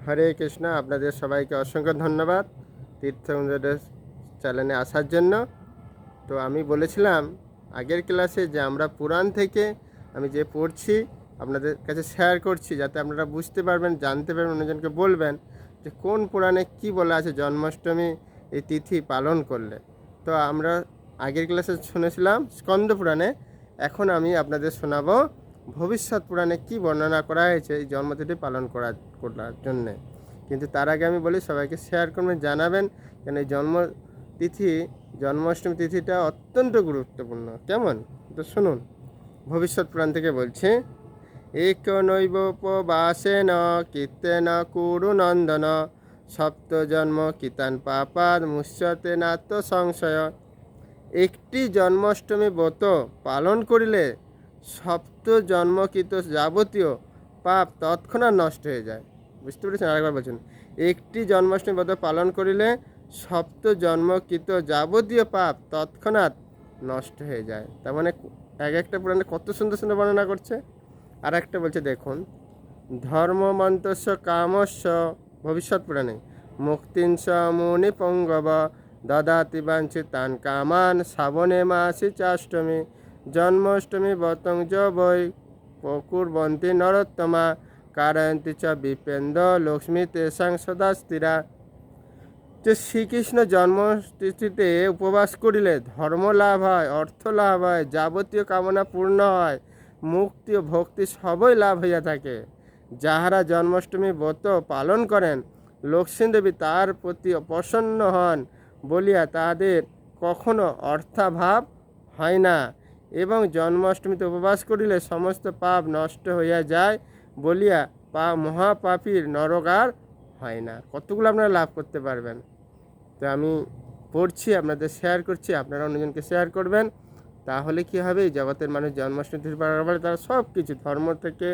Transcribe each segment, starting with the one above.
হরে কৃষ্ণ। আপনাদের সবাইকে অসংখ্য ধন্যবাদ তীর্থঙ্করের চ্যানেলে আসার জন্য। তো আমি বলেছিলাম আগের ক্লাসে যে আমরা পুরাণ থেকে আমি যে পড়ছি আপনাদের কাছে শেয়ার করছি, যাতে আপনারা বুঝতে পারবেন, জানতে পারবেন, অন্যজনকে বলবেন যে কোন পুরাণে কি বলা আছে জন্মাষ্টমী এই তিথি পালন করলে। তো আমরা আগের ক্লাসে শুনেছিলাম স্কন্দ পুরাণে, এখন আমি আপনাদের শোনাবো ভবিষ্যৎ পুরাণে কি বর্ণনা করা হয়েছে এই জন্মতিথি পালন করার জন্যে। কিন্তু তার আগে আমি বলি সবাইকে শেয়ার করবেন, জানাবেন, কেন এই জন্মাষ্টমী তিথিটা অত্যন্ত গুরুত্বপূর্ণ। কেমন? তো শুনুন, ভবিষ্যৎ পুরাণ থেকে বলছে, এক নৈবোপবাসেন কীর্তেন কুরু নন্দন সপ্ত জন্ম কীতান পাপাদ মুচ্যতে নাত্ম সংশয়। একটি জন্মাষ্টমী ব্রত পালন করিলে সপ্ত জন্মকৃত যাবতীয় পাপ তৎক্ষণাৎ নষ্ট হয়ে যায়। বুঝতে পেরেছেন? আরেকবার বলছেন, একটি জন্মাষ্টমী ব্রত পালন করিলে সপ্ত জন্মকৃত যাবতীয় পাপ তৎক্ষণাৎ নষ্ট হয়ে যায়। তার মানে এক একটা পুরাণে কত সুন্দর সুন্দর বর্ণনা করছে। আর একটা বলছে দেখুন, ধর্মমন্তস্য কামস্য, ভবিষ্যৎ পুরাণে, মুক্তিংস মুনি পঙ্গব দদাতি বাঞ্ছিতান কামান শ্রাবণে মাসি চাষ্টমী জন্মাষ্টমী বতং বৈ কুর্বন্তি নরোত্তমা কারয়ন্তি চ বিপেন্দ্র লক্ষ্মী তেষাং সদা স্থিরা। যে শ্রীকৃষ্ণ জন্মতিথিতে উপবাস করিলে ধর্ম লাভ হয়, অর্থ লাভ হয়, যাবতীয় কামনা পূর্ণ হয়, মুক্তি ও ভক্তি সবই লাভ হইয়া থাকে। যাহারা জন্মাষ্টমী ব্রত পালন করেন লক্ষ্মী দেবী তার প্রতি প্রসন্ন হন বলিয়া তাদের কখনো অর্থাভাব হয় না, এবং জন্মাষ্টমীতে উপবাস করিলে সমস্ত পাপ নষ্ট হইয়া যায় বলিয়া মহাপাপীর নরক আর হয় না। কতগুলো আপনারা লাভ করতে পারবেন। তো আমি পড়ছি, আপনাদের শেয়ার করছি, আপনারা অন্যজনকে শেয়ার করবেন। তাহলে কি হবে, জগতের মানুষ জন্মাষ্টমী পালন করে তারা সব কিছু ধর্ম থেকে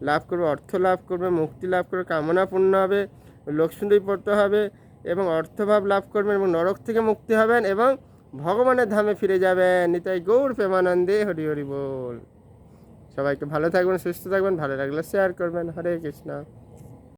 লাভ করবে, অর্থ লাভ করবে, মুক্তি লাভ করবে, কামনা পূর্ণ হবে, লক্ষ্মীদেবী পড়তে হবে এবং অর্থভাব লাভ করবেন এবং নরক থেকে মুক্তি হবেন এবং ভগবানের ধামে ফিরে যাবেন। নিতাই গৌর প্রেমানন্দে হরি হরি বল। সবাইকে ভালো থাকবেন, সুস্থ থাকবেন, ভালো লাগলে শেয়ার করবেন। হরে কৃষ্ণ।